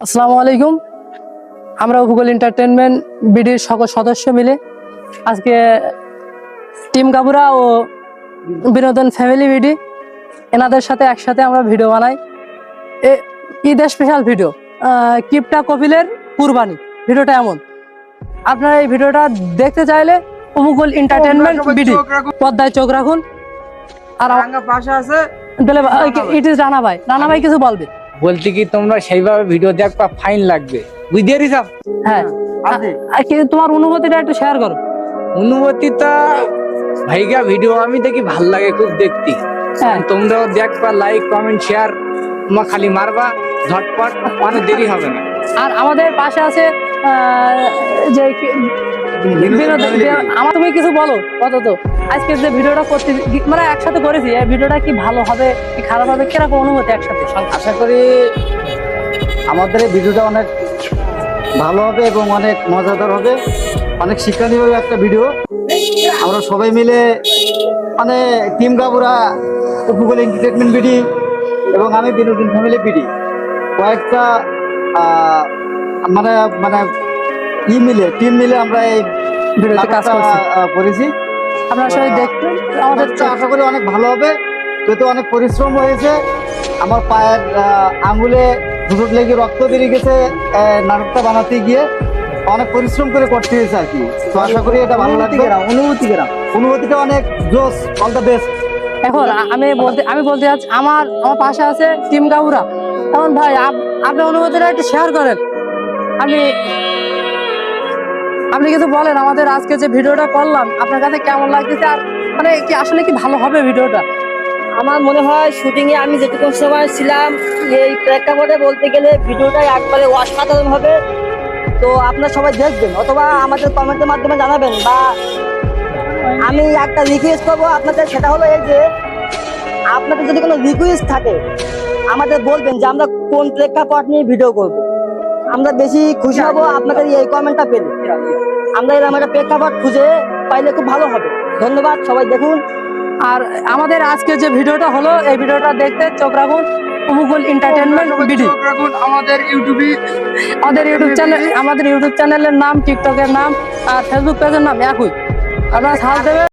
আসসালামু আলাইকুম। আমরা ভূগোল এন্টারটেনমেন্ট বিডির সকল সদস্য মিলে আজকে টিম কাবুরা ও বিনোদন ফ্যামিলি বিডি এনাদের সাথে একসাথে আমরা ভিডিও বানাই। ঈদের স্পেশাল ভিডিও, কিপটা কপিলের কুরবানি। ভিডিওটা এমন, আপনারা এই ভিডিওটা দেখতে চাইলে ভূগোল এন্টারটেনমেন্ট বিডি পর্দায় চোখ রাখুন। আর পাশে আছে ইট ইজ রানা ভাই কিছু বলবে। বলতে কি তোমরা সেইভাবে ভিডিও দেখবা, ফাইন লাগবে, বুঝতে পারিস? হ্যাঁ, তোমার অনুভূতিটা একটু শেয়ার করো। অনুভূতিটা ভাইগা ভিডিও আমি দেখি ভাল লাগে খুব দেখতে। তোমরাও দেখবা, লাইক কমেন্ট শেয়ার তোমার খালি মারবা ঝটপট, অনেক দেরি হবে না। আর আমাদের পাশে আছে যে আমার, তুমি কিছু বলো কত তো আজকে যে ভিডিওটা করতে মানে একসাথে করেছি, এই ভিডিওটা কি ভালো হবে কি খারাপ হবে, কিরকম অনুভূতি একসাথে? আশা করি আমাদের এই ভিডিওটা অনেক ভালো হবে এবং অনেক মজাদার হবে, অনেক শিক্ষণীয় একটা ভিডিও। আমরা সবাই মিলে মানে টিম কাবুরা, ভূগোল এন্টারটেনমেন্ট বিডি এবং আমি বিনোদন ফ্যামিলি বিডি কয়েকটা মানে মানে টিম মিলে আমরা এই ভিডিওতে কাজ করেছি। আপনারা সবাই দেখবেন, আমাদের আশা করি অনেক ভালো হবে। যেহেতু অনেক পরিশ্রম হয়েছে, আমার পায়ের আঙুলে দুটো লেগে রক্ত বেরিয়ে গেছে নাটকটা বানাতে গিয়ে, অনেক পরিশ্রম করে করতে হয়েছে আর কি। তো আশা করি এটা ভালো লাগবে। অনুভূতিটা অনেক জোস, অল দ্য বেস্ট। এখন আমি বলতে চাচ্ছি, আমার পাশে আছে টিম কাবুরা। এখন ভাই আপনি অনুভূতিটা একটু শেয়ার করেন। আপনি কিছু বলেন, আমাদের আজকে যে ভিডিওটা করলাম আপনার কাছে কেমন লাগতেছে, আর মানে কি আসলে কি ভালো হবে ভিডিওটা? আমার মনে হয় শুটিং এ আমি যেটুকু সময় ছিলাম, এই প্রেক্ষাপটে বলতে গেলে ভিডিওটা একবারে অসাধারণ হবে। তো আপনারা সবাই দেখবেন অথবা আমাদের কমেন্টের মাধ্যমে জানাবেন, বা আমি একটা রিকোয়েস্ট করবো আপনাদের, সেটা হলো এই যে আপনাদের যদি কোনো রিকোয়েস্ট থাকে আমাদের বলবেন যে আমরা কোন প্রেক্ষাপট নিয়ে ভিডিও করব। আমরা বেশি খুশি হব আপনাদের এই কমেন্টটা পেলে। আমরা এরকম একটা প্রেক্ষাপট খুঁজে পাইলে খুব ভালো হবে। ধন্যবাদ, সবাই দেখুন। আর আমাদের আজকে যে ভিডিওটা হলো, এই ভিডিওটা দেখতে চোখ রাখুন ভূগোল এন্টারটেনমেন্ট বিডি। আমাদের ইউটিউব চ্যানেলের নাম, টিকটকের নাম আর ফেসবুক পেজের নাম একই। আপনারা সার্চ দেবেন।